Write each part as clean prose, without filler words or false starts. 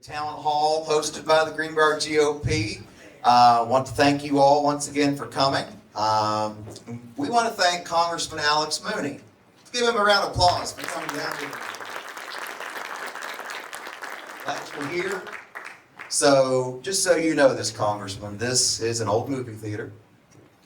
Town Hall hosted by the Greenbrier GOP. Want to thank you all once again for coming. We want to thank Congressman Alex Mooney. Let's give him a round of applause for coming down here. Glad you're here. So, just so you know this, Congressman, this is an old movie theater.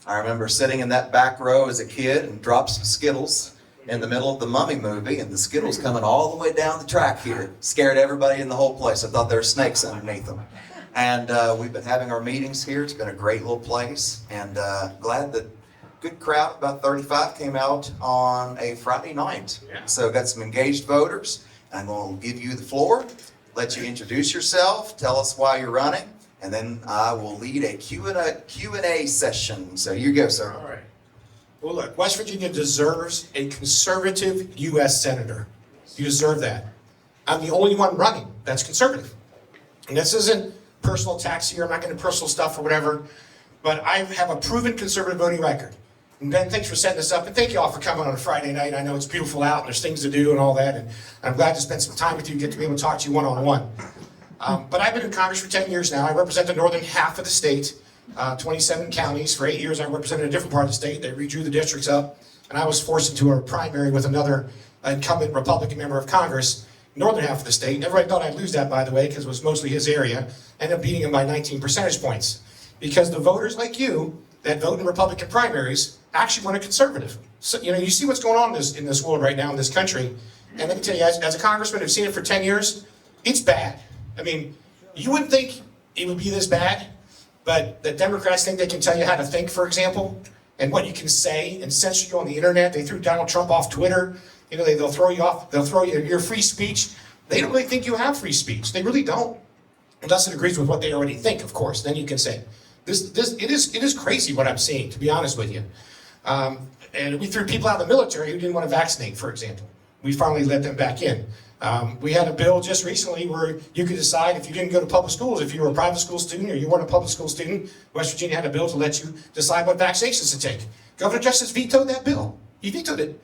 I remember sitting in that back row as a kid and dropped some Skittles in the middle of the Mummy movie, and the Skittles coming all the way down the track here scared everybody in the whole place. I thought there were snakes underneath them. And we've been having our meetings here. It's been a great little place, and glad that good crowd, about 35, came out on a Friday night. So got some engaged voters. I'm going to give you the floor, let you introduce yourself, tell us why you're running, and then I will lead a Q&A session. So you go, sir. All right. Well, look, West Virginia deserves a conservative U.S. senator. You deserve that. I'm the only one running that's conservative. And this isn't personal attacks here. I'm not going to personal stuff or whatever. But I have a proven conservative voting record. And Ben, thanks for setting this up. And thank you all for coming on a Friday night. I know it's beautiful out and there's things to do and all that. And I'm glad to spend some time with you and get to be able to talk to you one-on-one. But I've been in Congress for 10 years now. I represent the northern half of the state. 27 counties. For 8 years I represented a different part of the state. They redrew the districts up, and I was forced into a primary with another incumbent Republican member of Congress, northern half of the state. Everybody thought I'd lose that, by the way, because it was mostly his area. Ended up beating him by 19 percentage points. Because the voters like you that vote in Republican primaries actually want a conservative. So, you see what's going on in this world right now in this country. And let me tell you, as a congressman who's seen it for 10 years, it's bad. I mean, you wouldn't think it would be this bad. But the Democrats think they can tell you how to think, for example, and what you can say, and censor you on the internet. They threw Donald Trump off Twitter. They'll throw you off. They'll throw you your free speech. They don't really think you have free speech. They really don't, unless it agrees with what they already think. Of course, then you can say it is crazy what I'm seeing. To be honest with you, and we threw people out of the military who didn't want to vaccinate, for example. We finally let them back in. We had a bill just recently where you could decide if you didn't go to public schools, if you were a private school student or you weren't a public school student, West Virginia had a bill to let you decide what vaccinations to take. Governor Justice vetoed that bill. He vetoed it.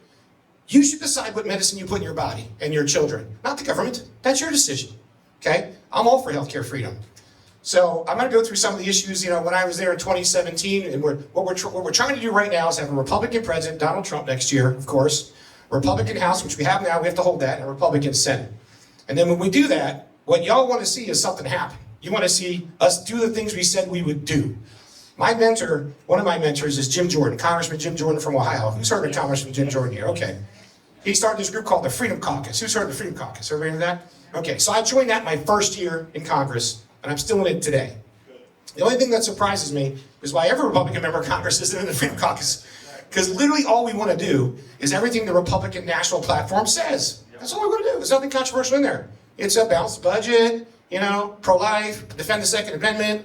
You should decide what medicine you put in your body and your children, not the government. That's your decision, okay? I'm all for healthcare freedom. So I'm going to go through some of the issues, when I was there in 2017, and what we're trying to do right now is have a Republican president, Donald Trump, next year, of course, Republican House, which we have now, we have to hold that, and a Republican Senate. And then when we do that, what y'all want to see is something happen. You want to see us do the things we said we would do. My mentor, one of my mentors is Jim Jordan, Congressman Jim Jordan from Ohio. Who's heard of Congressman Jim Jordan here? Okay. He started this group called the Freedom Caucus. Who's heard of the Freedom Caucus? Everybody heard of that? Okay, so I joined that my first year in Congress, and I'm still in it today. The only thing that surprises me is why every Republican member of Congress isn't in the Freedom Caucus. Because literally all we want to do is everything the Republican national platform says. That's all we're going to do. There's nothing controversial in there. It's a balanced budget, pro-life, defend the Second Amendment,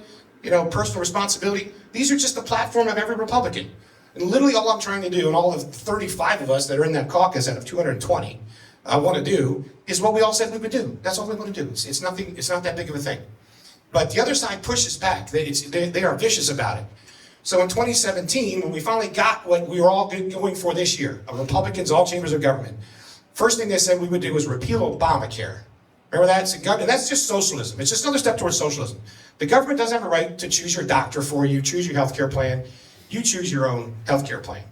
personal responsibility. These are just the platform of every Republican. And literally all I'm trying to do, and all of 35 of us that are in that caucus out of 220 want to do, is what we all said we would do. That's all we want to do. It's nothing. It's not that big of a thing. But the other side pushes back. They are vicious about it. So in 2017, when we finally got what we were all going for this year, Republicans, all chambers of government, first thing they said we would do was repeal Obamacare. Remember that? And that's just socialism. It's just another step towards socialism. The government doesn't have a right to choose your doctor for you, choose your health care plan. You choose your own health care plan.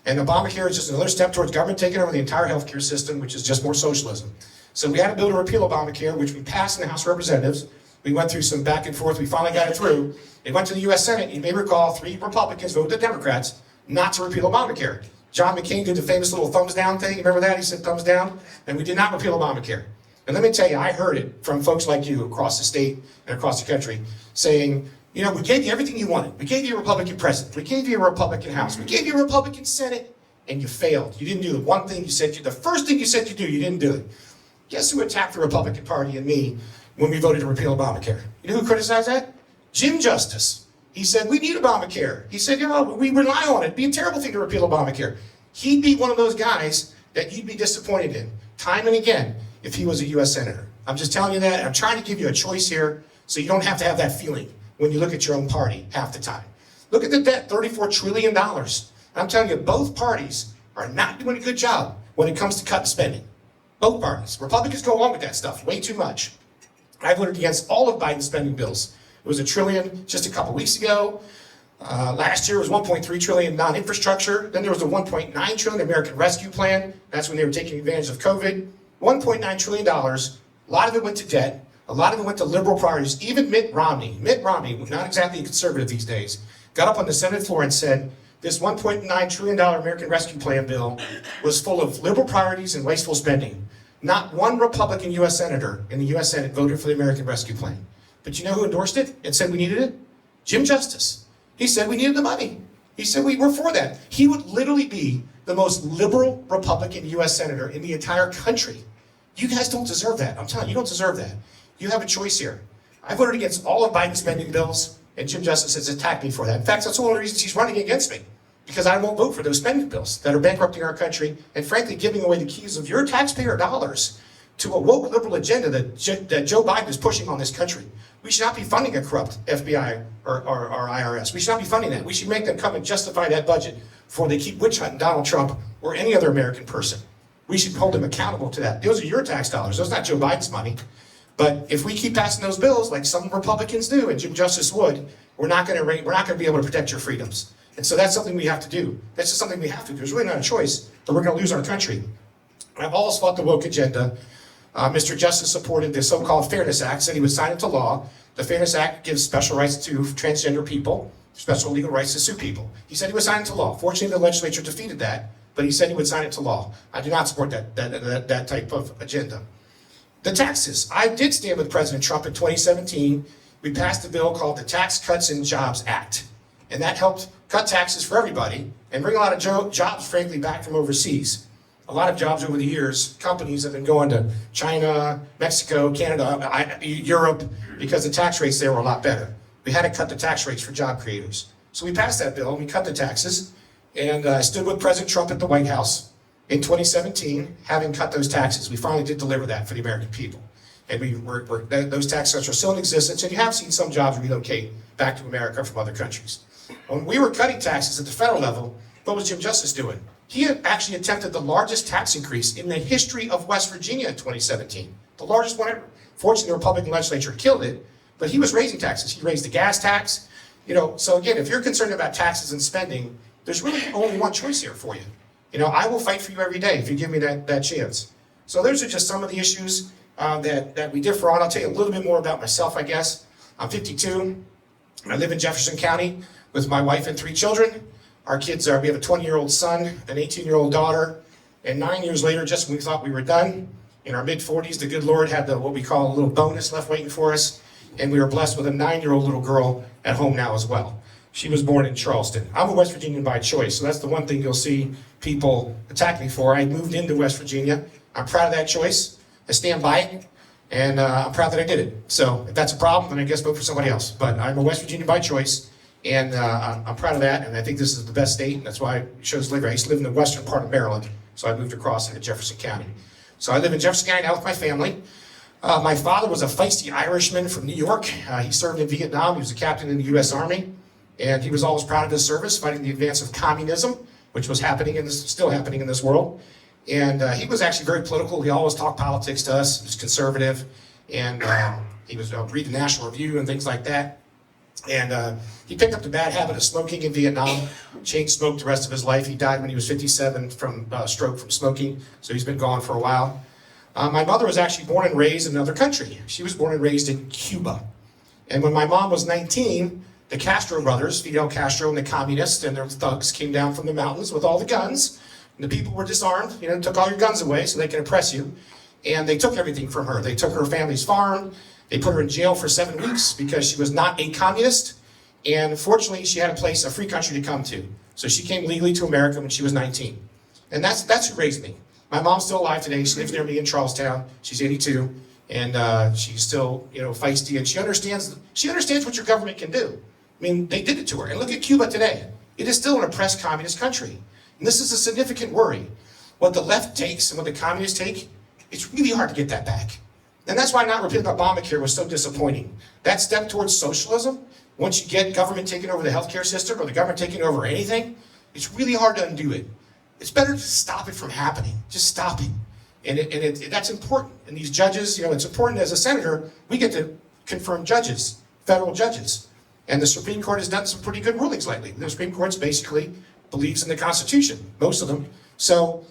And Obamacare is just another step towards government taking over the entire health care system, which is just more socialism. So we had a bill to repeal Obamacare, which we passed in the House of Representatives. We went through some back and forth. We finally got it through. It went to the U.S. Senate. You may recall 3 Republicans voted the Democrats not to repeal Obamacare. John McCain did the famous little thumbs down thing. You remember that? He said thumbs down. And we did not repeal Obamacare. And let me tell you, I heard it from folks like you across the state and across the country saying, we gave you everything you wanted. We gave you a Republican president. We gave you a Republican House. We gave you a Republican Senate. And you failed. You didn't do the one thing you said the first thing you said you'd do, you didn't do it. Guess who attacked the Republican Party and me when we voted to repeal Obamacare? You know who criticized that? Jim Justice. He said, we need Obamacare. He said, we rely on it. It'd be a terrible thing to repeal Obamacare. He'd be one of those guys that you'd be disappointed in, time and again, if he was a U.S. Senator. I'm just telling you that. I'm trying to give you a choice here so you don't have to have that feeling when you look at your own party half the time. Look at the debt, $34 trillion. I'm telling you, both parties are not doing a good job when it comes to cutting spending. Both parties. Republicans go along with that stuff way too much. I voted against all of Biden's spending bills. It was $1 trillion just a couple weeks ago. Last year was $1.3 trillion non-infrastructure. Then there was the $1.9 trillion American Rescue Plan. That's when they were taking advantage of COVID. $1.9 trillion. A lot of it went to debt. A lot of it went to liberal priorities. Even Mitt Romney, not exactly a conservative these days, got up on the Senate floor and said, this $1.9 trillion American Rescue Plan bill was full of liberal priorities and wasteful spending. Not one Republican U.S. senator in the U.S. Senate voted for the American Rescue Plan. But you know who endorsed it and said we needed it? Jim Justice. He said we needed the money. He said we were for that. He would literally be the most liberal Republican U.S. senator in the entire country. You guys don't deserve that. I'm telling you, you don't deserve that. You have a choice here. I voted against all of Biden's spending bills, and Jim Justice has attacked me for that. In fact, that's one of the reasons he's running against me, because I won't vote for those spending bills that are bankrupting our country and frankly giving away the keys of your taxpayer dollars to a woke liberal agenda that Joe Biden is pushing on this country. We should not be funding a corrupt FBI or IRS. We should not be funding that. We should make them come and justify that budget before they keep witch hunting Donald Trump or any other American person. We should hold them accountable to that. Those are your tax dollars. Those are not Joe Biden's money. But if we keep passing those bills like some Republicans do, and Jim Justice would, we're not going to be able to protect your freedoms. And so that's something we have to do. That's just something we have to do. There's really not a choice, but we're going to lose our country. I've always fought the woke agenda. Mr. Justice supported the so-called Fairness Act, said he would sign into law. The Fairness Act gives special rights to transgender people, special legal rights to sue people. He said he would sign into law. Fortunately, the legislature defeated that, but he said he would sign it to law. I do not support that type of agenda. The taxes. I did stand with President Trump in 2017. We passed a bill called the Tax Cuts and Jobs Act, and that helped cut taxes for everybody and bring a lot of jobs, frankly, back from overseas. A lot of jobs over the years, companies have been going to China, Mexico, Canada, Europe, because the tax rates there were a lot better. We had to cut the tax rates for job creators. So we passed that bill, and we cut the taxes, and I stood with President Trump at the White House in 2017, having cut those taxes. We finally did deliver that for the American people. And those tax cuts are still in existence, and you have seen some jobs relocate back to America from other countries. When we were cutting taxes at the federal level, what was Jim Justice doing? He had actually attempted the largest tax increase in the history of West Virginia in 2017. The largest one ever. Fortunately, the Republican legislature killed it, but he was raising taxes. He raised the gas tax. So again, if you're concerned about taxes and spending, there's really only one choice here for you. I will fight for you every day if you give me that chance. So those are just some of the issues that we differ on. I'll tell you a little bit more about myself, I guess. I'm 52. I live in Jefferson County with my wife and 3 children. Our kids we have a 20-year-old son, an 18-year-old daughter, and 9 years later, just when we thought we were done, in our mid-40s, the good Lord had what we call a little bonus left waiting for us, and we were blessed with a 9-year-old little girl at home now as well. She was born in Charleston. I'm a West Virginian by choice, so that's the one thing you'll see people attack me for. I moved into West Virginia. I'm proud of that choice. I stand by it, and I'm proud that I did it. So if that's a problem, then I guess vote for somebody else. But I'm a West Virginian by choice, and I'm proud of that, and I think this is the best state, and that's why I chose to live here. I used to live in the western part of Maryland, so I moved across into Jefferson County. So I live in Jefferson County now with my family. My father was a feisty Irishman from New York. He served in Vietnam. He was a captain in the U.S. Army, and he was always proud of his service, fighting the advance of communism, which was still happening in this world. And he was actually very political. He always talked politics to us. He was conservative, and he was read the National Review and things like that. And he picked up the bad habit of smoking in Vietnam, chain smoked the rest of his life. He died when he was 57 from stroke from smoking, so he's been gone for a while. My mother was actually born and raised in another country. She was born and raised in Cuba. And when my mom was 19, the Castro brothers, Fidel Castro and the communists and their thugs came down from the mountains with all the guns. And the people were disarmed, took all your guns away so they could oppress you. And they took everything from her. They took her family's farm. They put her in jail for 7 weeks because she was not a communist. And fortunately, she had a free country to come to. So she came legally to America when she was 19. And that's who raised me. My mom's still alive today. She lives near me in Charlestown. She's 82. And she's still, feisty. And she understands what your government can do. I mean, they did it to her. And look at Cuba today. It is still an oppressed communist country. And this is a significant worry. What the left takes and what the communists take, it's really hard to get that back. And that's why not repealing Obamacare was so disappointing. That step towards socialism, once you get government taking over the healthcare system or the government taking over anything, it's really hard to undo it. It's better to stop it from happening. Just stop it. And that's important. And these judges, it's important as a senator, we get to confirm judges, federal judges. And the Supreme Court has done some pretty good rulings lately. The Supreme Court basically believes in the Constitution, most of them. So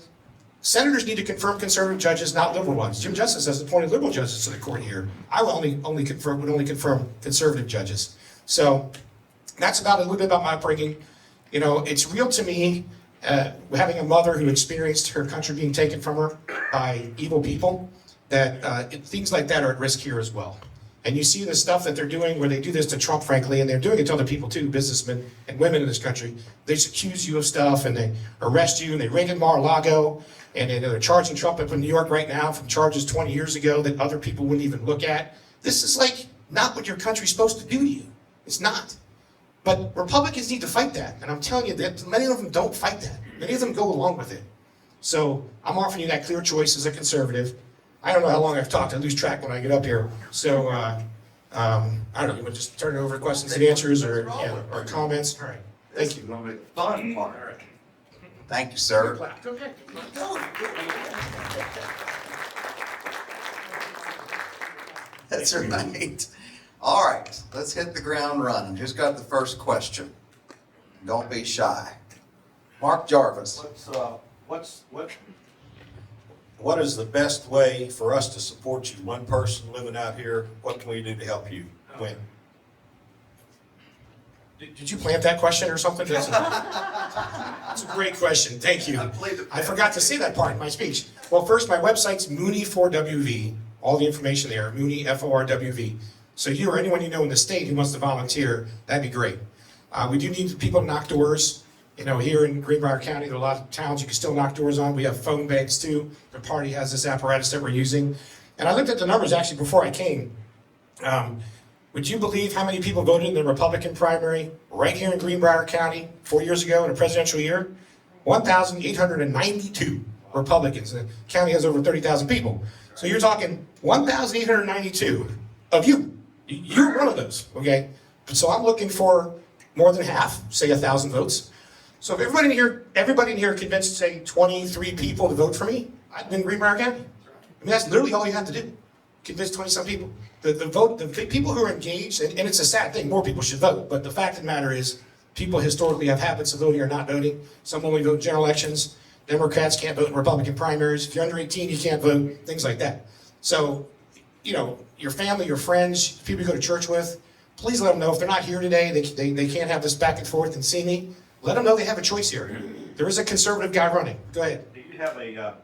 senators need to confirm conservative judges, not liberal ones. Jim Justice has appointed liberal judges to the court here. I would only confirm conservative judges. So that's a little bit about my upbringing. It's real to me, having a mother who experienced her country being taken from her by evil people, that things like that are at risk here as well. And you see the stuff that they're doing where they do this to Trump, frankly, and they're doing it to other people too, businessmen and women in this country. They just accuse you of stuff and they arrest you and they raided Mar-a-Lago and they're charging Trump up in New York right now from charges 20 years ago that other people wouldn't even look at. This is like not what your country's supposed to do to you. It's not. But Republicans need to fight that. And I'm telling you that many of them don't fight that. Many of them go along with it. So I'm offering you that clear choice as a conservative. I don't know how long I've talked. I lose track when I get up here. So, I don't know. You want to just turn it over to questions and answers or comments? All right. Thank you. Going to be fun part. Thank you, sir. Okay. That's right. All right, let's hit the ground running. Who's got the first question? Don't be shy. Mark Jarvis. What is the best way for us to support you? One person living out here, what can we do to help you win? Did you plant that question or something? That's a great question. Thank you. I forgot to say that part in my speech. Well, first, my website's Mooney4WV. All the information there, Mooney, F-O-R-W-V. So you or anyone you know in the state who wants to volunteer, that'd be great. We do need people to knock doors. Here in Greenbrier County, there are a lot of towns you can still knock doors on. We have phone banks too. The party has this apparatus that we're using. And I looked at the numbers actually before I came. Would you believe how many people voted in the Republican primary right here in Greenbrier County 4 years ago in a presidential year? 1,892 Republicans. The county has over 30,000 people. So you're talking 1,892 of you. You're one of those, okay? So I'm looking for more than half, say 1,000 votes. So if everybody in here convinced, say, 23 people to vote for me, I'd win Greenbrier County. I mean, that's literally all you have to do. Convince 20-some people. The people who are engaged, and it's a sad thing, more people should vote, but the fact of the matter is, people historically have habits of voting or not voting. Some only vote in general elections. Democrats can't vote in Republican primaries. If you're under 18, you can't vote, things like that. So, your family, your friends, people you go to church with, please let them know if they're not here today, they can't have this back and forth and see me. Let them know they have a choice here. There is a conservative guy running. Go ahead. Do you have a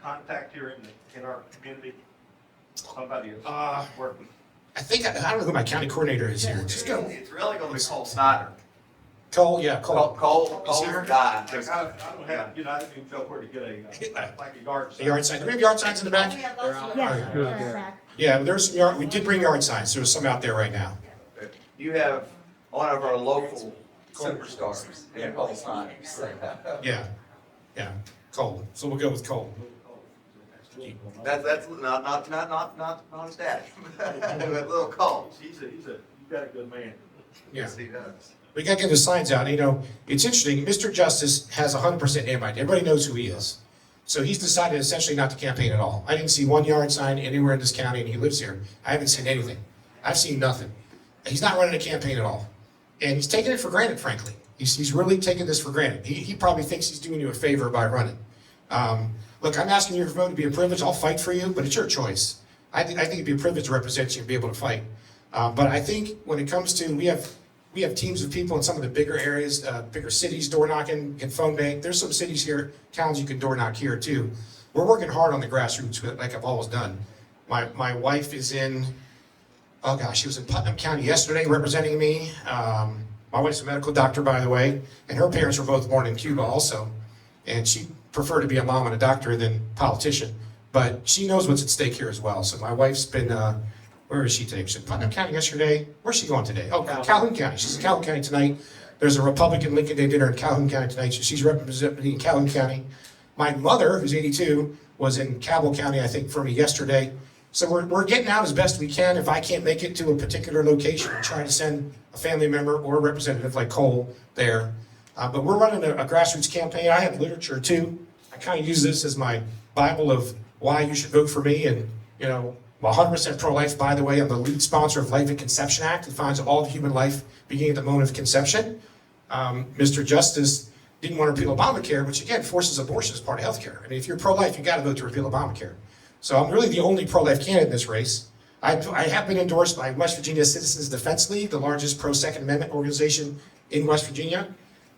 contact here in our community? Somebody working? I don't know who my county coordinator is here. Just go. It's really going to be Cole Snyder. Cole, yeah, Cole. Cole's your guy. I don't have, I didn't even know where to get a yard sign. A yard sign. Do we have yard signs in the back? Yeah, there's some yard. We did bring yard signs. There's some out there right now. You have one of our local superstars, Cole Snyder. Yeah, Cole. So we'll go with Cole. That's not his dad. But little Cole. You got a good man. Yeah. Yes, he does. We got to get the signs out. It's interesting. Mr. Justice has 100% invite. Everybody knows who he is. So he's decided essentially not to campaign at all. I didn't see one yard sign anywhere in this county, and he lives here. I haven't seen anything. I've seen nothing. He's not running a campaign at all. And he's taking it for granted, frankly. He's really taking this for granted. He probably thinks he's doing you a favor by running. Look, I'm asking your vote to be a privilege. I'll fight for you, but it's your choice. I think it'd be a privilege to represent you and be able to fight. But I think when it comes to, we have teams of people in some of the bigger areas, bigger cities, door knocking, and phone bank. There's some cities here, towns you can door knock here too. We're working hard on the grassroots, like I've always done. My wife is in, she was in Putnam County yesterday representing me. My wife's a medical doctor, by the way, and her parents were both born in Cuba also. And she preferred to be a mom and a doctor than politician. But she knows what's at stake here as well. So my wife's been, where is she today? She's in Putnam County yesterday. Where's she going today? Oh, Calhoun County. She's in Calhoun County tonight. There's a Republican Lincoln Day dinner in Calhoun County tonight, so she's representing Calhoun County. My mother, who's 82, was in Cabell County, I think, for me yesterday. So we're getting out as best we can. If I can't make it to a particular location, we're trying to send a family member or a representative like Cole there. But we're running a grassroots campaign. I have literature too. I kind of use this as my Bible of why you should vote for me. And, you know, I'm 100% pro-life, by the way. I'm the lead sponsor of Life at Conception Act. It defines all of human life beginning at the moment of conception. Mr. Justice didn't want to repeal Obamacare, which again forces abortion as part of healthcare. I mean, if you're pro-life, you got to vote to repeal Obamacare. So I'm really the only pro-life candidate in this race. I have been endorsed by West Virginia Citizens Defense League, the largest pro-Second Amendment organization in West Virginia,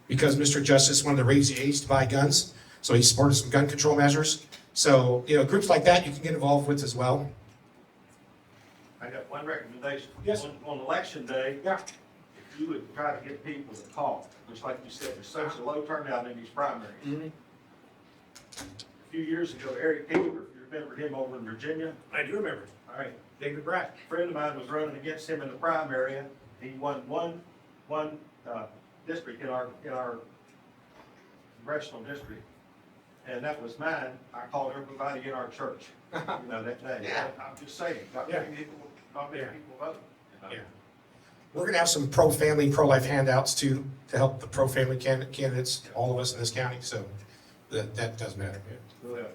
because Mr. Justice wanted to raise the age to buy guns, so he supported some gun control measures. So, you know, groups like that you can get involved with as well. I got one recommendation. Yes. On election day, Yeah. if you would try to get people to call, just like you said, there's such a low turnout in these primaries. Mm-hmm. A few years ago, Eric Haber, if you remember him over in Virginia, I do remember. all right, David Bratt. a friend of mine was running against him in the primary. He won one district in our congressional district, and that was mine. I called everybody in our church, you know, that day. Yeah. I'm just saying, not Yeah. many people vote. You know? Yeah. We're gonna have some pro-family, pro-life handouts too, to help the pro-family candidates, all of us in this county, so that does matter. Go ahead.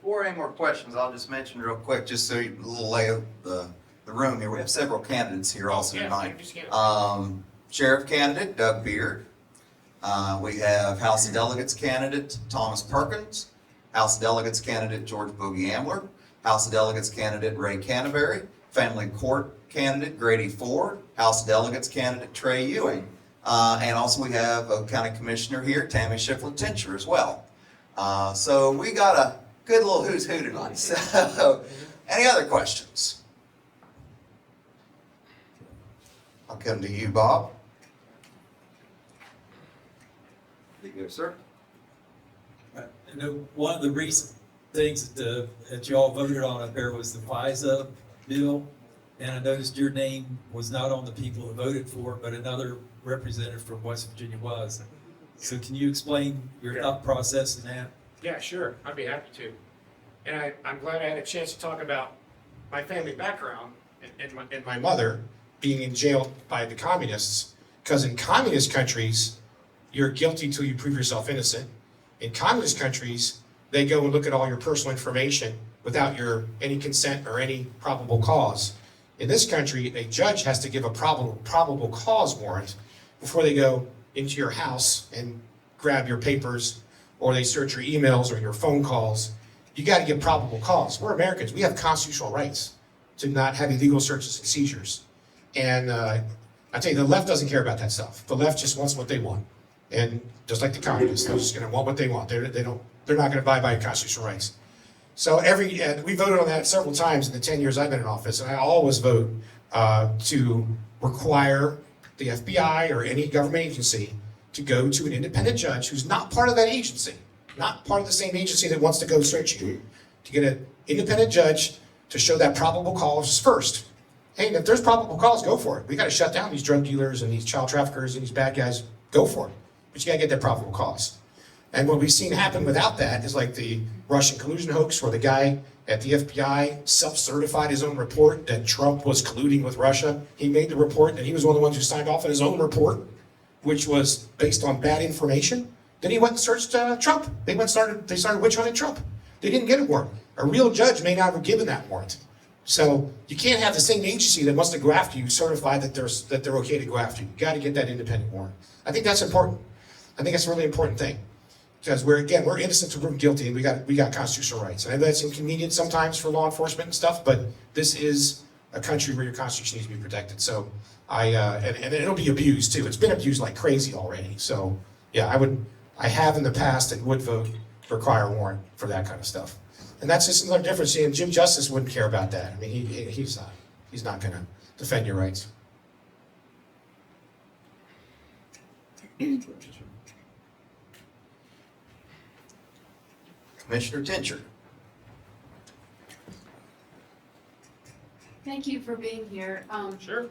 Before any more questions, I'll just mention real quick, just so you lay the room here. We have several candidates here also tonight. Sheriff candidate Doug Beard. We have House of Delegates candidate Thomas Perkins. House of Delegates candidate George Boogie Ambler. House of Delegates candidate Ray Canterbury. Family Court candidate Grady Ford. House of Delegates candidate Trey Ewing. And also we have a county commissioner here, Tammy Shiflett-Tincher as well. So we got a good little who's who tonight. So, any other questions? I'll come to you, Bob. You go, sir. I know one of the recent things that you all voted on up there was the FISA bill, and I noticed your name was not on the people who voted for it, but another representative from West Virginia was. So can you explain your thought process in that? Yeah, sure, I'd be happy to. And I'm glad I had a chance to talk about my family background and my mother being in jail by the communists, because in communist countries, you're guilty till you prove yourself innocent. In communist countries, they go and look at all your personal information without your any consent or any probable cause. In this country, a judge has to give a probable cause warrant before they go into your house and grab your papers, or they search your emails or your phone calls. You got to give probable cause. We're Americans. We have constitutional rights to not have illegal searches and seizures. And I tell you, the left doesn't care about that stuff. The left just wants what they want. And just like the communists, they're just going to want what they want. They're not going to abide by constitutional rights. So we voted on that several times in the 10 years I've been in office, and I always vote to require the FBI or any government agency to go to an independent judge who's not part of that agency, not part of the same agency that wants to go search you, to get an independent judge to show that probable cause first. Hey, if there's probable cause, go for it. We got to shut down these drug dealers and these child traffickers and these bad guys. Go for it. But you got to get that probable cause. And what we've seen happen without that is like the Russian collusion hoax, where the guy at the FBI self-certified his own report that Trump was colluding with Russia. He made the report, and he was one of the ones who signed off on his own report, which was based on bad information. Then he went and searched Trump. They started witch hunting Trump. They didn't get a warrant. A real judge may not have given that warrant. So you can't have the same agency that wants to go after you certify that they're okay to go after you. You got to get that independent warrant. I think that's important. I think that's a really important thing, because we're innocent until proven guilty, and we got constitutional rights. And I know that's inconvenient sometimes for law enforcement and stuff, but this is a country where your constitution needs to be protected. So and it'll be abused too. It's been abused like crazy already. So yeah, I have in the past and would vote to require a warrant for that kind of stuff. And that's just another difference. And Jim Justice wouldn't care about that. I mean, he's not going to defend your rights. Commissioner Tincher. Thank you for being here. Sure.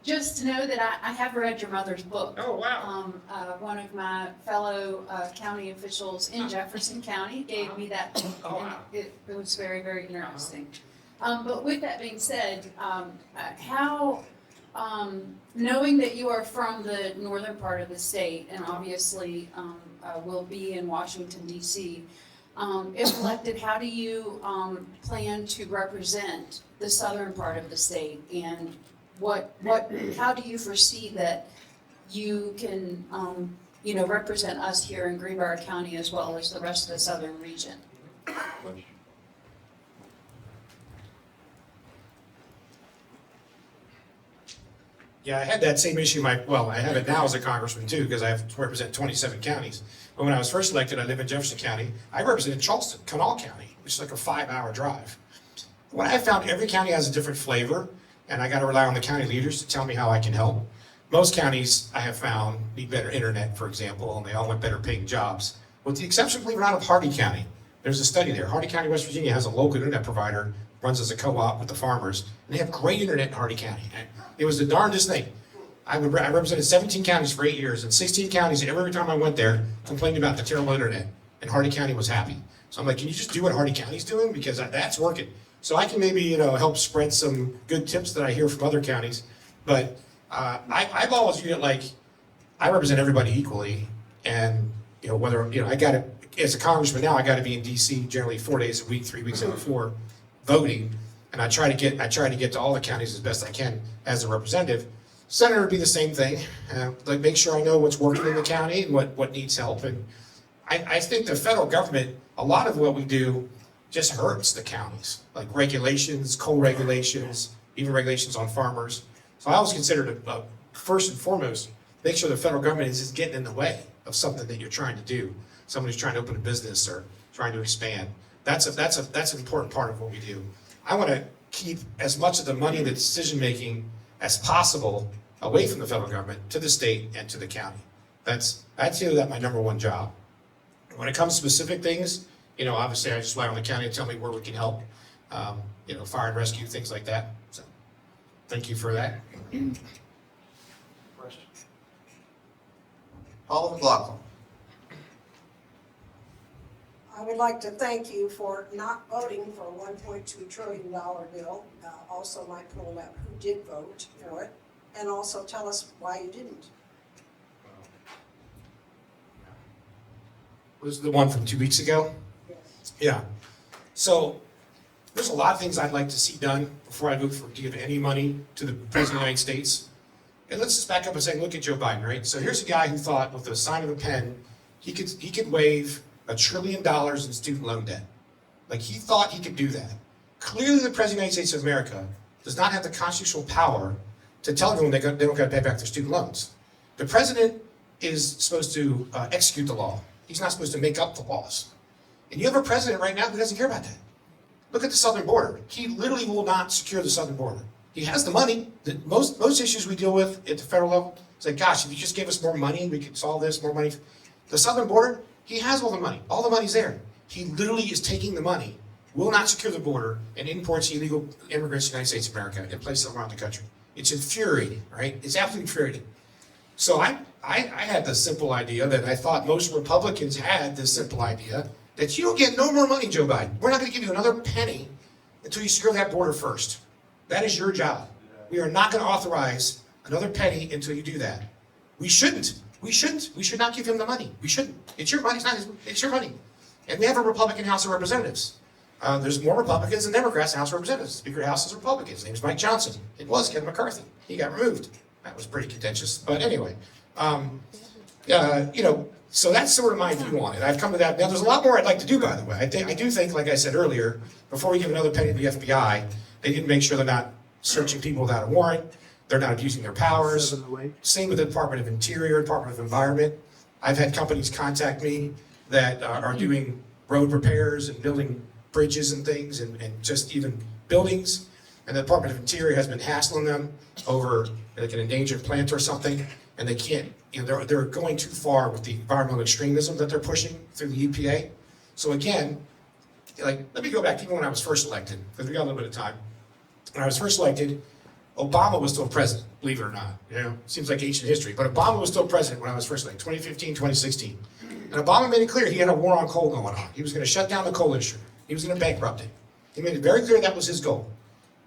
Just to know that I have read your mother's book. Oh, wow. One of my fellow county officials in Jefferson County gave me that book. Oh, wow. And it was very, very interesting. But with that being said, how, knowing that you are from the northern part of the state and obviously will be in Washington, D.C., if elected, how do you plan to represent the southern part of the state? And how do you foresee that you can, represent us here in Greenbrier County as well as the rest of the southern region? Yeah, I had that same issue. I have it now as a congressman too, because I have to represent 27 counties. But when I was first elected, I live in Jefferson County. I represented Charleston, Kanawha County, which is like a 5-hour drive. What I found, every county has a different flavor, and I got to rely on the county leaders to tell me how I can help. Most counties I have found need better internet, for example, and they all want better paying jobs. With the exception, believe it or not, of Hardy County. There's a study there. Hardy County, West Virginia has a local internet provider, runs as a co-op with the farmers, and they have great internet in Hardy County. It was the darndest thing. I represented 17 counties for 8 years, and 16 counties, every time I went there, complained about the terrible internet, and Hardy County was happy. So I'm like, can you just do what Hardy County's doing? Because that's working. So I can maybe, help spread some good tips that I hear from other counties. But I've always viewed it like I represent everybody equally, and I got to, as a congressman now, I got to be in D.C. generally 4 days a week, 3 weeks out before voting, and I try to get to all the counties as best I can as a representative. Senator would be the same thing. Make sure I know what's working in the county and what needs help. And I think the federal government, a lot of what we do just hurts the counties, like regulations, coal regulations, even regulations on farmers. So I always consider first and foremost, make sure the federal government is just getting in the way of something that you're trying to do. Somebody's trying to open a business or trying to expand. That's an important part of what we do. I want to keep as much of the money and the decision making as possible away from the federal government to the state and to the county. I'd say that's my number one job. When it comes to specific things, obviously I just rely on the county to tell me where we can help, fire and rescue, things like that. So, thank you for that. Paula McLaughlin. I would like to thank you for not voting for a $1.2 trillion bill. Also like to pull out who did vote for it, and also tell us why you didn't. Was the one from 2 weeks ago? Yes. Yeah. So there's a lot of things I'd like to see done before I vote to give any money to the President of the United States. And let's just back up and say, look at Joe Biden, right? So here's a guy who thought with the sign of a pen, he could waive $1 trillion in student loan debt. Like, he thought he could do that. Clearly, the President of the United States of America does not have the constitutional power to tell everyone they don't got to pay back their student loans. The president is supposed to execute the law. He's not supposed to make up the laws. And you have a president right now who doesn't care about that. Look at the southern border. He literally will not secure the southern border. He has the money. Most issues we deal with at the federal level, it's like, gosh, if you just gave us more money, we could solve this, more money. The southern border, he has all the money. All the money's there. He literally is taking the money, will not secure the border, and imports illegal immigrants to the United States of America and places around the country. It's infuriating, right? It's absolutely infuriating. So I had the simple idea that I thought most Republicans had this simple idea that you don't get no more money, Joe Biden. We're not going to give you another penny until you secure that border first. That is your job. We are not going to authorize another penny until you do that. We shouldn't. We should not give him the money. We shouldn't. It's your money. It's your money. And we have a Republican House of Representatives. There's more Republicans than Democrats in the House of Representatives. Speaker of the House is Republican. His name is Mike Johnson. It was Kevin McCarthy. He got removed. That was pretty contentious. But anyway, so that's sort of my view on it. I've come to that. Now, there's a lot more I'd like to do, by the way. I do think, like I said earlier, before we give another penny to the FBI, they need to make sure they're not searching people without a warrant. They're not abusing their powers. Same with the Department of Interior, Department of Environment. I've had companies contact me that are doing road repairs and building bridges and things and just even buildings. And the Department of Interior has been hassling them over like an endangered plant or something. And they can't, they're going too far with the environmental extremism that they're pushing through the EPA. So again, let me go back to even when I was first elected, because we got a little bit of time. When I was first elected, Obama was still president, believe it or not. Seems like ancient history, but Obama was still president when I was first elected, 2015, 2016. And Obama made it clear he had a war on coal going on. He was going to shut down the coal industry. He was going to bankrupt it. He made it very clear that was his goal.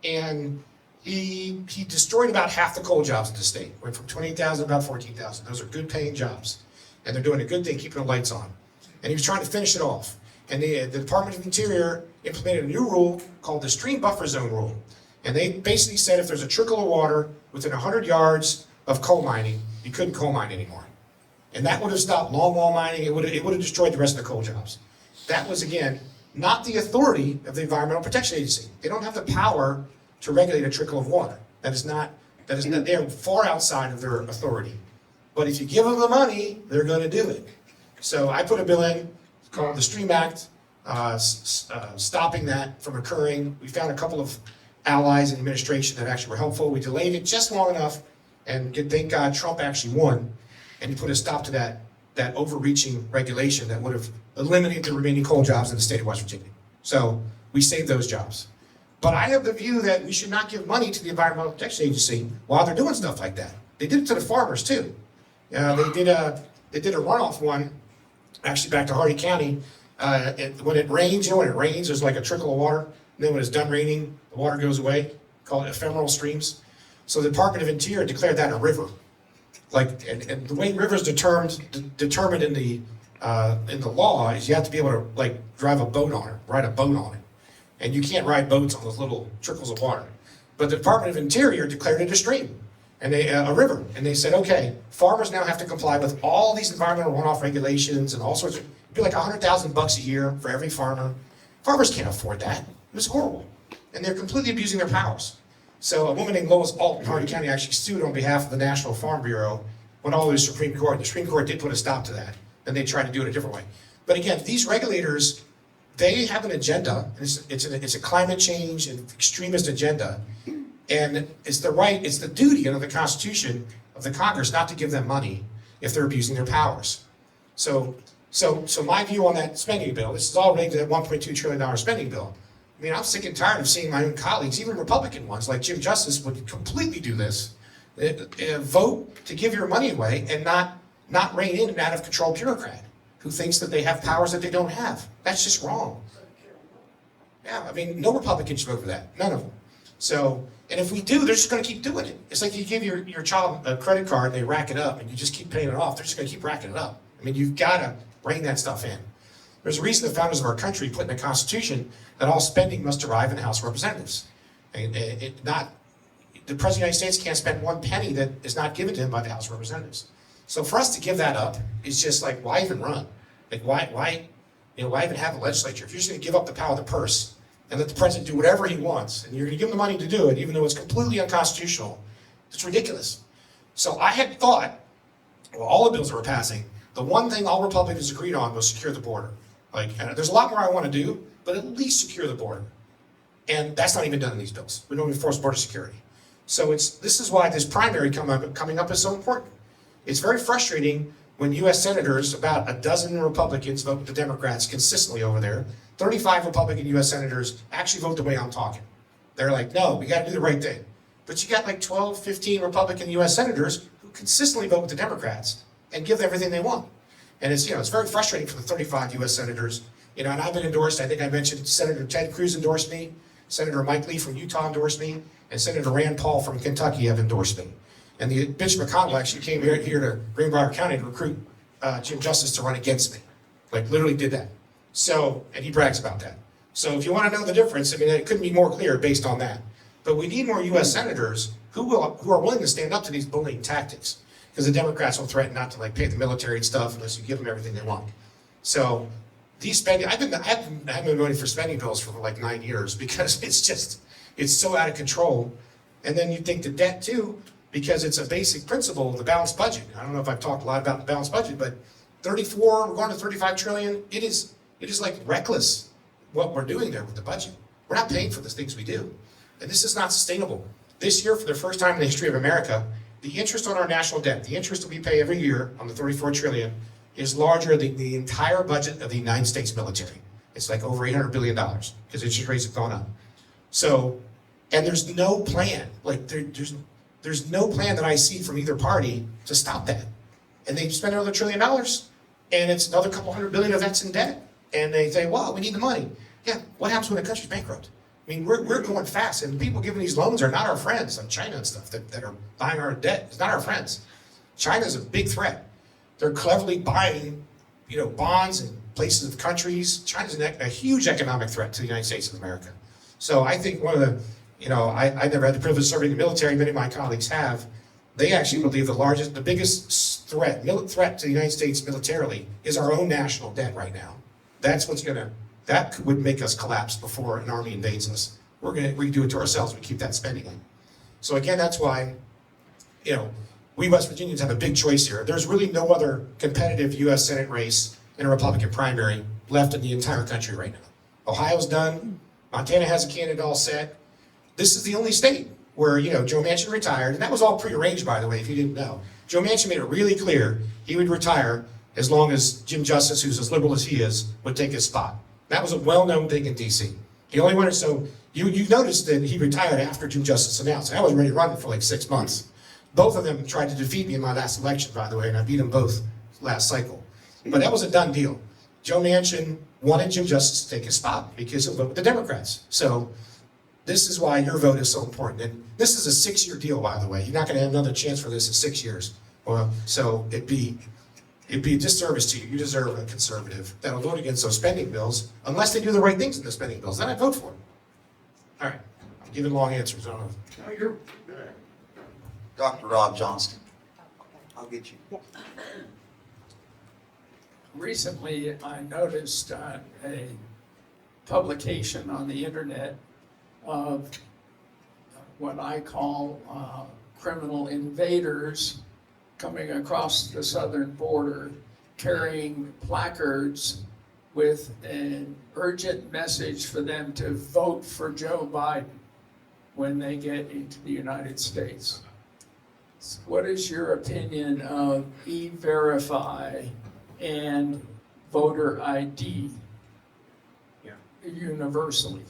And he destroyed about half the coal jobs in the state. Went from 28,000 to about 14,000. Those are good paying jobs. And they're doing a good thing, keeping the lights on. And he was trying to finish it off. And the Department of Interior implemented a new rule called the stream buffer zone rule. And they basically said if there's a trickle of water within 100 yards of coal mining, you couldn't coal mine anymore. And that would have stopped longwall mining, it would have destroyed the rest of the coal jobs. That was, again, not the authority of the Environmental Protection Agency. They don't have the power to regulate a trickle of water. They're far outside of their authority. But if you give them the money, they're gonna do it. So I put a bill in called the Stream Act, stopping that from occurring. We found a couple of allies in the administration that actually were helpful. We delayed it just long enough, and thank God Trump actually won, and he put a stop to that overreaching regulation that would have eliminated the remaining coal jobs in the state of West Virginia. So we saved those jobs. But I have the view that we should not give money to the Environmental Protection Agency while they're doing stuff like that. They did it to the farmers too. They did a runoff one, actually back to Hardy County. When it rains, when it rains, there's like a trickle of water. And then when it's done raining, the water goes away. Call it ephemeral streams. So the Department of Interior declared that a river. And the way rivers determined in the law is you have to be able to drive a boat on it, ride a boat on it. And you can't ride boats on those little trickles of water. But the Department of Interior declared it a stream, and a river. And they said, okay, farmers now have to comply with all these environmental runoff regulations and all sorts of, it'd be like $100,000 a year for every farmer. Farmers can't afford that. It was horrible. And they're completely abusing their powers. So a woman named Lois Alt in Hardy County actually sued on behalf of the National Farm Bureau, went all the way to the Supreme Court. The Supreme Court did put a stop to that. Then they tried to do it a different way. But again, these regulators, they have an agenda. It's a climate change and extremist agenda. And it's the duty under the Constitution of the Congress not to give them money if they're abusing their powers. So my view on that spending bill, this is all related to that $1.2 trillion spending bill. I mean, I'm sick and tired of seeing my own colleagues, even Republican ones like Jim Justice would completely do this. Vote to give your money away and not rein in an out of control bureaucrat who thinks that they have powers that they don't have. That's just wrong. Yeah, I mean, no Republican should vote for that. None of them. So, and if we do, they're just going to keep doing it. It's like you give your child a credit card, they rack it up, and you just keep paying it off. They're just going to keep racking it up. I mean, you've got to rein that stuff in. There's a reason the founders of our country put in the Constitution that all spending must arrive in the House of Representatives. And the President of the United States can't spend one penny that is not given to him by the House of Representatives. So for us to give that up is just like, why even run? Like, why even have a legislature? If you're just going to give up the power of the purse and let the president do whatever he wants, and you're going to give him the money to do it, even though it's completely unconstitutional, it's ridiculous. So I had thought, well, all the bills that were passing, the one thing all Republicans agreed on was secure the border. There's a lot more I want to do, but at least secure the border. And that's not even done in these bills. We don't enforce border security. So this is why this primary coming up is so important. It's very frustrating when U.S. senators, about a dozen Republicans vote with the Democrats consistently over there. 35 Republican U.S. senators actually vote the way I'm talking. They're like, no, we got to do the right thing. But you got like 12, 15 Republican U.S. senators who consistently vote with the Democrats and give everything they want. And it's very frustrating for the 35 U.S. senators. And I've been endorsed. I think I mentioned Senator Ted Cruz endorsed me, Senator Mike Lee from Utah endorsed me, and Senator Rand Paul from Kentucky have endorsed me. And the Bishop McConnell actually came here to Greenbrier County to recruit Jim Justice to run against me. Literally did that. So, and he brags about that. So if you want to know the difference, I mean, it couldn't be more clear based on that. But we need more U.S. senators who are willing to stand up to these bullying tactics. Because the Democrats will threaten not to pay the military and stuff unless you give them everything they want. So these spending, I haven't been voting for spending bills for 9 years because it's so out of control. And then you think the debt too, because it's a basic principle of the balanced budget. I don't know if I've talked a lot about the balanced budget, but 34, we're going to 35 trillion. It is reckless what we're doing there with the budget. We're not paying for the things we do. And this is not sustainable. This year, for the first time in the history of America, the interest on our national debt, the interest that we pay every year on the 34 trillion is larger than the entire budget of the United States military. It's like over $800 billion because interest rates have gone up. So, and there's no plan. There's no plan that I see from either party to stop that. And they spend another $1 trillion and it's another couple $100 billion of that's in debt. And they say, wow, we need the money. Yeah, what happens when a country's bankrupt? I mean, we're going fast, and the people giving these loans are not our friends, like China and stuff, that are buying our debt. It's not our friends. China's a big threat. They're cleverly buying, bonds and places of countries. China's a huge economic threat to the United States of America. So I think one of the, I never had the privilege of serving in the military, many of my colleagues have. They actually believe the biggest threat to the United States militarily is our own national debt right now. That would make us collapse before an army invades us. We do it to ourselves, we keep that spending in. So again, that's why, we West Virginians have a big choice here. There's really no other competitive U.S. Senate race in a Republican primary left in the entire country right now. Ohio's done. Montana has a candidate all set. This is the only state where, Joe Manchin retired, and that was all prearranged, by the way, if you didn't know. Joe Manchin made it really clear he would retire as long as Jim Justice, who's as liberal as he is, would take his spot. That was a well-known thing in D.C. He only wanted, so you noticed that he retired after Jim Justice announced. I was ready to run for like 6 months. Both of them tried to defeat me in my last election, by the way, and I beat them both last cycle. But that was a done deal. Joe Manchin wanted Jim Justice to take his spot because he'll vote with the Democrats. So this is why your vote is so important. And this is a 6-year deal, by the way. You're not going to have another chance for this in 6 years. Well, so it'd be a disservice to you. You deserve a conservative that'll vote against those spending bills, unless they do the right things in the spending bills. Then I'd vote for them. All right, I'm giving long answers. I don't know. Dr. Rob Johnston, I'll get you. Recently, I noticed a publication on the internet of what I call criminal invaders coming across the southern border carrying placards with an urgent message for them to vote for Joe Biden when they get into the United States. What is your opinion of E-Verify and voter ID universally?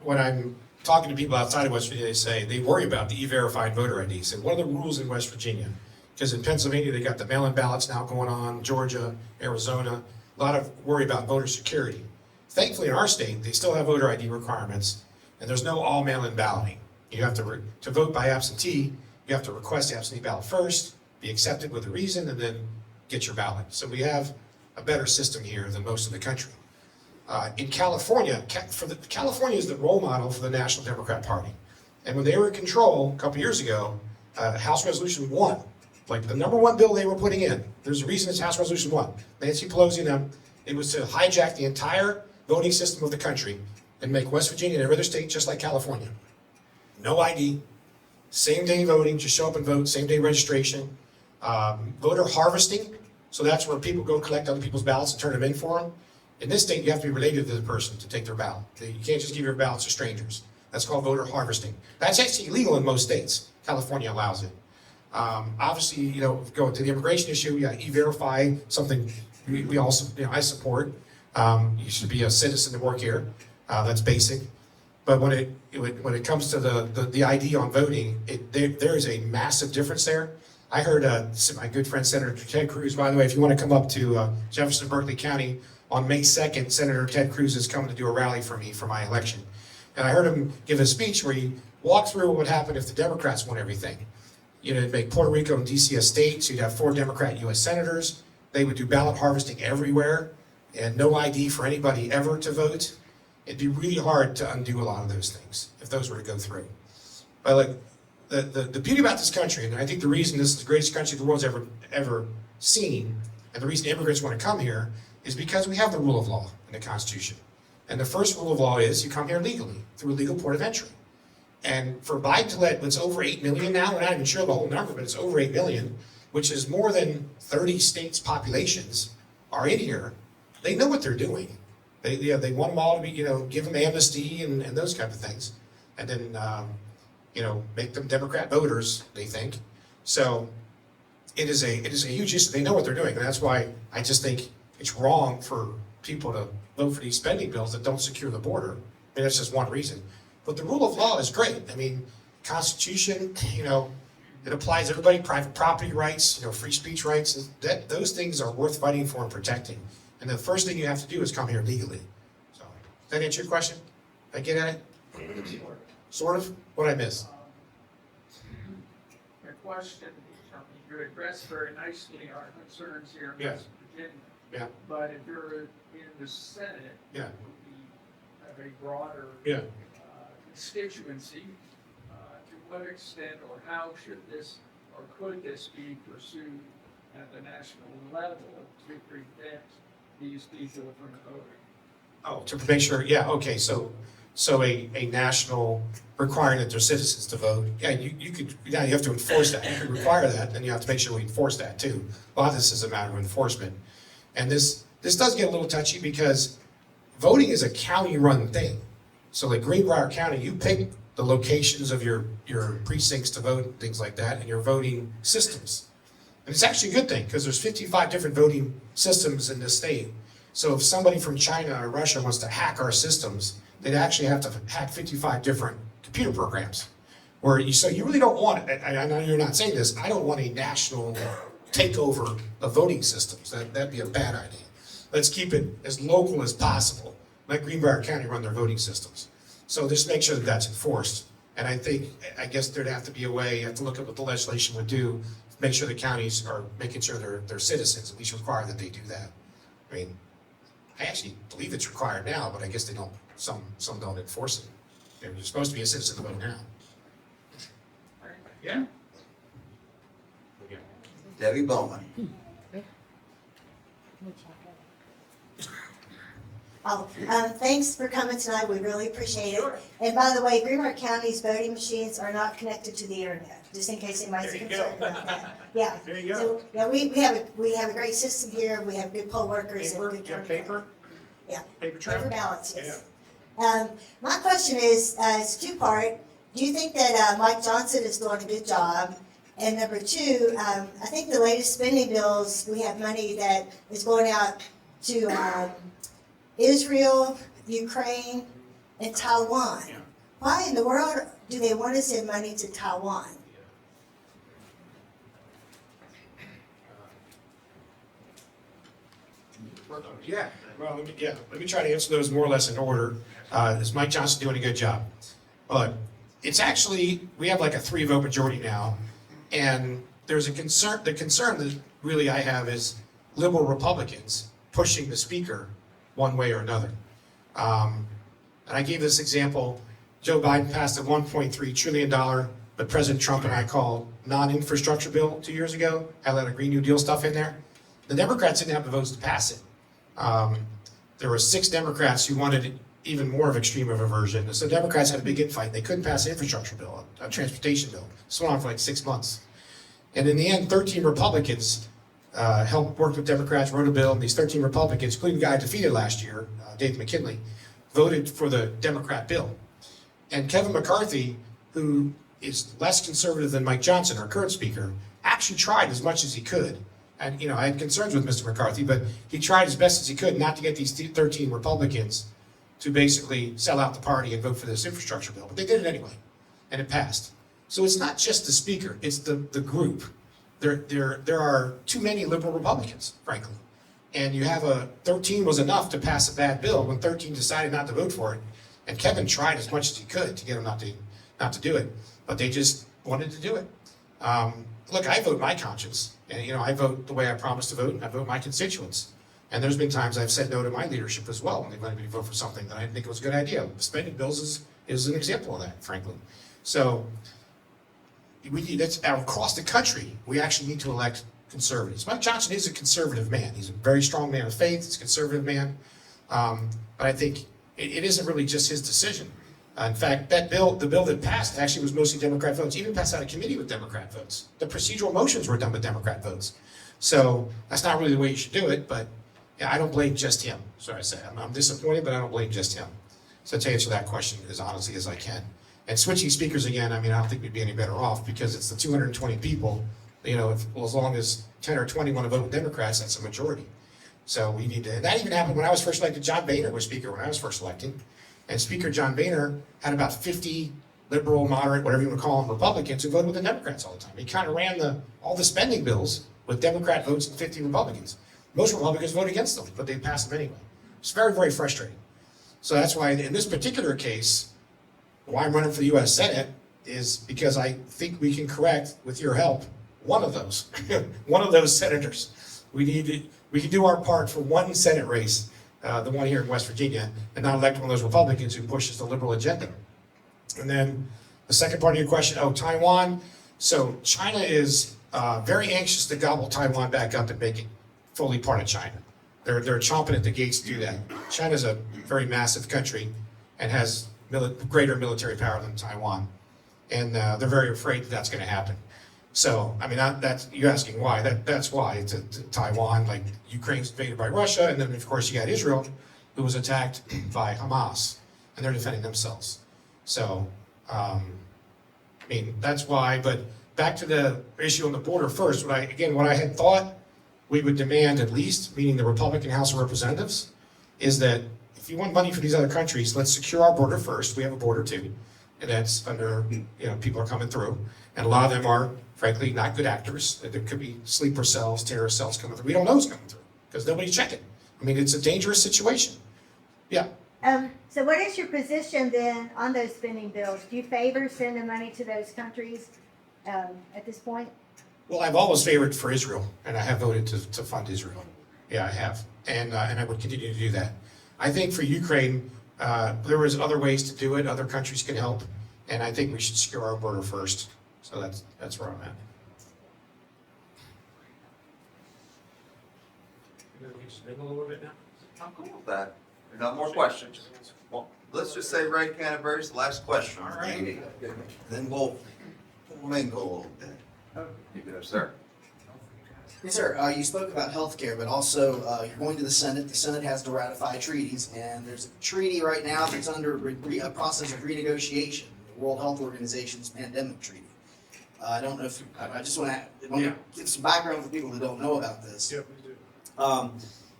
When I'm talking to people outside of West Virginia, they say they worry about the E-Verified voter IDs. And one of the rules in West Virginia, because in Pennsylvania they got the mail-in ballots now going on, Georgia, Arizona, a lot of worry about voter security. Thankfully in our state, they still have voter ID requirements, and there's no all mail-in balloting. You have to vote by absentee, you have to request the absentee ballot first, be accepted with a reason, and then get your ballot. So we have a better system here than most of the country. In California, California is the role model for the National Democrat Party. And when they were in control a couple years ago, House Resolution 1, like the #1 bill they were putting in, there's a reason it's House Resolution 1. Nancy Pelosi and them, it was to hijack the entire voting system of the country and make West Virginia and every other state just like California. No ID, same day voting, just show up and vote, same day registration, voter harvesting, so that's where people go collect other people's ballots and turn them in for them. In this state, you have to be related to the person to take their ballot. You can't just give your ballots to strangers. That's called voter harvesting. That's actually illegal in most states. California allows it. Obviously, going to the immigration issue, E-Verify, something we also, I support. You should be a citizen to work here. That's basic. But when it comes to the ID on voting, there is a massive difference there. I heard my good friend Senator Ted Cruz, by the way, if you want to come up to Jefferson, Berkeley County on May 2nd, Senator Ted Cruz is coming to do a rally for me for my election. And I heard him give a speech where he walked through what would happen if the Democrats won everything. It'd make Puerto Rico and DC a state, so you'd have 4 Democrat U.S. senators. They would do ballot harvesting everywhere and no ID for anybody ever to vote. It'd be really hard to undo a lot of those things if those were to go through. But the beauty about this country, and I think the reason this is the greatest country the world's ever seen, and the reason immigrants want to come here, is because we have the rule of law in the Constitution. And the first rule of law is you come here legally, through a legal port of entry. And for Biden to let what's over 8 million now, we're not even sure the whole number, but it's over 8 million, which is more than 30 states' populations are in here. They know what they're doing. They want them all to be, give them amnesty and those kind of things. And then, make them Democrat voters, they think. So it is a huge issue. They know what they're doing. And that's why I just think it's wrong for people to vote for these spending bills that don't secure the border. I mean, that's just one reason. But the rule of law is great. I mean, Constitution, it applies to everybody, private property rights, free speech rights. Those things are worth fighting for and protecting. And the first thing you have to do is come here legally. So, does that answer your question? Did I get at it? Sort of? What did I miss? Your question you addressed very nicely our concerns here in Yeah. West Virginia. Yeah. But if you're in the Senate, Yeah. we have a broader Yeah. constituency. To what extent or how should this, or could this be pursued at the national level to prevent these people from voting? Oh, to make sure, yeah, okay, so a national requiring that their citizens to vote, yeah, you could, yeah, you have to enforce that, you could require that, then you have to make sure we enforce that too. A lot of this is a matter of enforcement. And this does get a little touchy because voting is a county-run thing. So like Greenbrier County, you pick the locations of your precincts to vote, things like that, and your voting systems. And it's actually a good thing, because there's 55 different voting systems in this state. So if somebody from China or Russia wants to hack our systems, they'd actually have to hack 55 different computer programs. So you really don't want it, I know you're not saying this, I don't want a national takeover of voting systems. That'd be a bad idea. Let's keep it as local as possible. Let Greenbrier County run their voting systems. So just make sure that that's enforced. And I guess there'd have to be a way, you have to look at what the legislation would do, make sure the counties are making sure their citizens at least require that they do that. I mean, I actually believe it's required now, but I guess they don't, some don't enforce it. You're supposed to be a citizen to vote now. Yeah. Debbie Bowman. Thanks for coming tonight, we really appreciate it. And by the way, Greenbrier County's voting machines are not connected to the internet, just in case anybody's concerned about that. Yeah. There you go. So, yeah, we have a great system here, we have good poll workers and Paper, good you have county. paper? Yeah. Paper trail? Paper ballots, yes. My question is, it's two-part. Do you think that Mike Johnson is doing a good job? And number two, I think the latest spending bills, we have money that is going out to Israel, Ukraine, and Taiwan. Yeah. Why in the world do they want to send money to Taiwan? Yeah, well, let me try to answer those more or less in order. Is Mike Johnson doing a good job? But it's actually, we have like a 3-vote majority now, and there's a concern, the concern that really I have is liberal Republicans pushing the speaker one way or another. And I gave this example, Joe Biden passed a $1.3 trillion, but President Trump and I called non-infrastructure bill 2 years ago, had a lot of Green New Deal stuff in there. The Democrats didn't have the votes to pass it. There were 6 Democrats who wanted even more of extreme of a version. So Democrats had a big infight. They couldn't pass an infrastructure bill, a transportation bill. This went on for like 6 months. And in the end, 13 Republicans worked with Democrats, wrote a bill, and these 13 Republicans, including the guy defeated last year, David McKinley, voted for the Democrat bill. And Kevin McCarthy, who is less conservative than Mike Johnson, our current speaker, actually tried as much as he could. And, I had concerns with Mr. McCarthy, but he tried as best as he could not to get these 13 Republicans to basically sell out the party and vote for this infrastructure bill. But they did it anyway, and it passed. So it's not just the speaker, it's the group. There are too many liberal Republicans, frankly. And you have 13 was enough to pass a bad bill when 13 decided not to vote for it. And Kevin tried as much as he could to get them not to do it, but they just wanted to do it. Look, I vote my conscience, and I vote the way I promised to vote, and I vote my constituents. And there's been times I've said no to my leadership as well when they wanted me to vote for something that I didn't think was a good idea. Spending bills is an example of that, frankly. So that's across the country, we actually need to elect conservatives. Mike Johnson is a conservative man. He's a very strong man of faith. He's a conservative man. But I think it isn't really just his decision. In fact, the bill that passed actually was mostly Democrat votes. Even passed out of committee with Democrat votes. The procedural motions were done with Democrat votes. So that's not really the way you should do it, but I don't blame just him. So I say, I'm disappointed, but I don't blame just him. So to answer that question as honestly as I can. And switching speakers again, I don't think we'd be any better off because it's the 220 people, as long as 10 or 20 want to vote with Democrats, that's a majority. So we need to, and that even happened when I was first elected. John Boehner was speaker when I was first elected. And Speaker John Boehner had about 50 liberal, moderate, whatever you want to call them, Republicans who voted with the Democrats all the time. He kind of ran all the spending bills with Democrat votes and 50 Republicans. Most Republicans voted against them, but they passed them anyway. It's very, very frustrating. So that's why in this particular case, why I'm running for the U.S. Senate is because I think we can correct, with your help, one of those, one of those senators. We can do our part for one Senate race, the one here in West Virginia, and not elect one of those Republicans who pushes the liberal agenda. And then the second part of your question, Taiwan. So China is very anxious to gobble Taiwan back up and make it fully part of China. They're chomping at the gates to do that. China's a very massive country and has greater military power than Taiwan. And they're very afraid that that's going to happen. So, I mean, that's you're asking why. That's why. To Taiwan, like Ukraine's invaded by Russia, and then of course you got Israel, who was attacked by Hamas, and they're defending themselves. So, I mean, that's why. But back to the issue on the border first. What I had thought we would demand at least, meaning the Republican House of Representatives, is that if you want money for these other countries, let's secure our border first. We have a border too, and that's under, people are coming through, and a lot of them are, frankly, not good actors. There could be sleeper cells, terrorist cells coming through. We don't know who's coming through because nobody's checking. I mean, it's a dangerous situation. Yeah. So what is your position then on those spending bills? Do you favor sending money to those countries at this point? Well, I've always favored for Israel, and I have voted to fund Israel. Yeah, I have, and I would continue to do that. I think for Ukraine, there was other ways to do it. Other countries can help, and I think we should secure our border first. So that's where I'm at. I'm cool with that. There's no more questions. Well, let's just say Ray Canterbury's the last question. All right. Then we'll mingle a little bit. You go, sir. Yes, sir. You spoke about healthcare, but also you're going to the Senate. The Senate has to ratify treaties, and there's a treaty right now that's under a process of renegotiation, the World Health Organization's pandemic treaty. I don't know if I just want to give some background for people that don't know about this. Yeah, please do.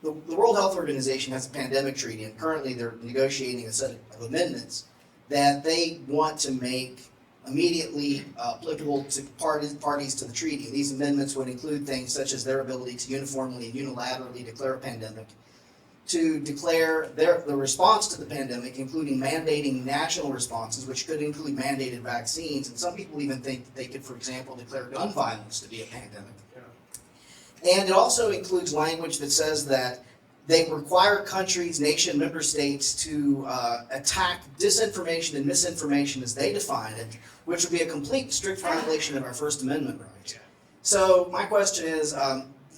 The World Health Organization has a pandemic treaty, and currently they're negotiating a set of amendments that they want to make immediately applicable to parties to the treaty. These amendments would include things such as their ability to uniformly and unilaterally declare a pandemic, to declare the response to the pandemic, including mandating national responses, which could include mandated vaccines, and some people even think that they could, for example, declare gun violence to be a pandemic. And it also includes language that says that they require countries, member states to attack disinformation and misinformation as they define it, which would be a complete strict violation of our First Amendment rights. So my question is,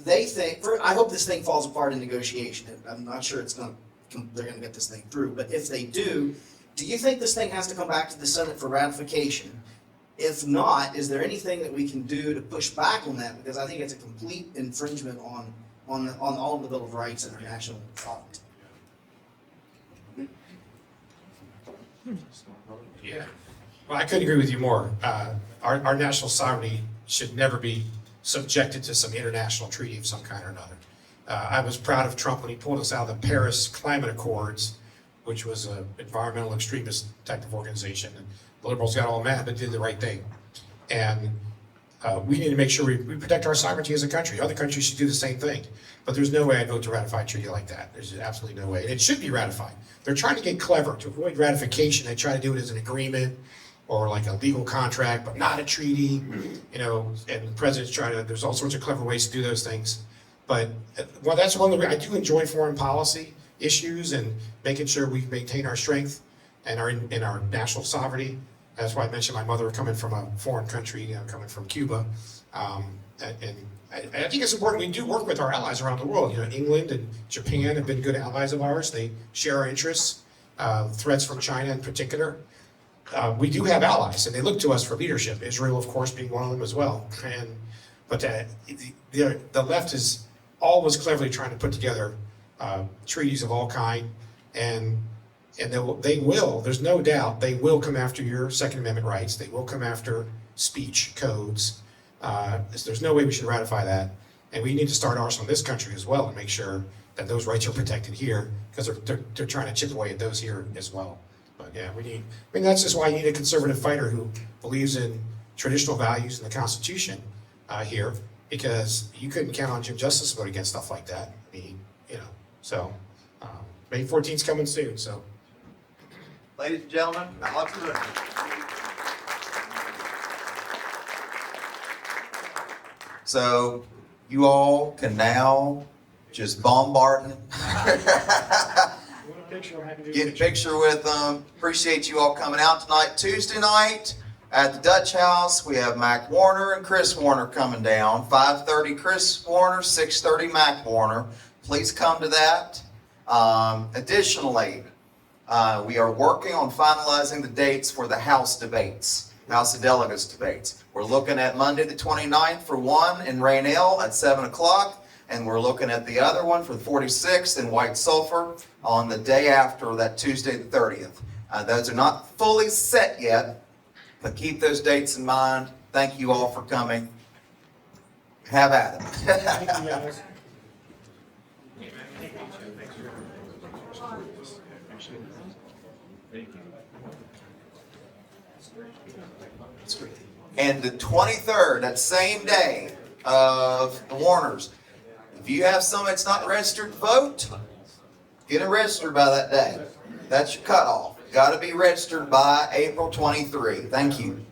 they think, I hope this thing falls apart in negotiation. I'm not sure they're going to get this thing through, but if they do you think this thing has to come back to the Senate for ratification? If not, is there anything that we can do to push back on that? Because I think it's a complete infringement on all of the Bill of Rights and our national sovereignty. Yeah. Well, I couldn't agree with you more. Our national sovereignty should never be subjected to some international treaty of some kind or another. I was proud of Trump when he pulled us out of the Paris Climate Accords, which was an environmental extremist type of organization. And the liberals got all mad, but did the right thing. And we need to make sure we protect our sovereignty as a country. Other countries should do the same thing. But there's no way I'd vote to ratify a treaty like that. There's absolutely no way. And it should be ratified. They're trying to get clever. To avoid ratification, they try to do it as an agreement or like a legal contract, but not a treaty. And the president's trying to, there's all sorts of clever ways to do those things. But, well, that's one of the, I do enjoy foreign policy issues and making sure we maintain our strength and our national sovereignty. That's why I mentioned my mother coming from a foreign country, coming from Cuba. And I think it's important. We do work with our allies around the world. England and Japan have been good allies of ours. They share our interests, threats from China in particular. We do have allies, and they look to us for leadership. Israel, of course, being one of them as well. But the left is always cleverly trying to put together treaties of all kind, and they will, there's no doubt, they will come after your Second Amendment rights. They will come after speech codes. There's no way we should ratify that. And we need to start ours from this country as well and make sure that those rights are protected here, because they're trying to chip away at those here as well. But yeah, that's just why you need a conservative fighter who believes in traditional values and the Constitution here, because you couldn't count on Jim Justice to vote against stuff like that. So May 14th's coming soon, so. Ladies and gentlemen, Alex Mooney. So you all can now just bombard him. Get a picture with them. Appreciate you all coming out tonight. Tuesday night at the Dutch House, we have Mac Warner and Chris Warner coming down. 5:30 Chris Warner, 6:30 Mac Warner. Please come to that. Additionally, we are working on finalizing the dates for the House debates, House of Delegates debates. We're looking at Monday the 29th for one in Rainelle at 7 o'clock. And we're looking at the other one for the 46th in White Sulphur on the day after that, Tuesday the 30th. Those are not fully set yet, but keep those dates in mind. Thank you all for coming. Have at it. And the 23rd, that same day of the Warners, if you have somebody that's not registered to vote, get it registered by that day. That's your cutoff. Got to be registered by April 23. Thank you.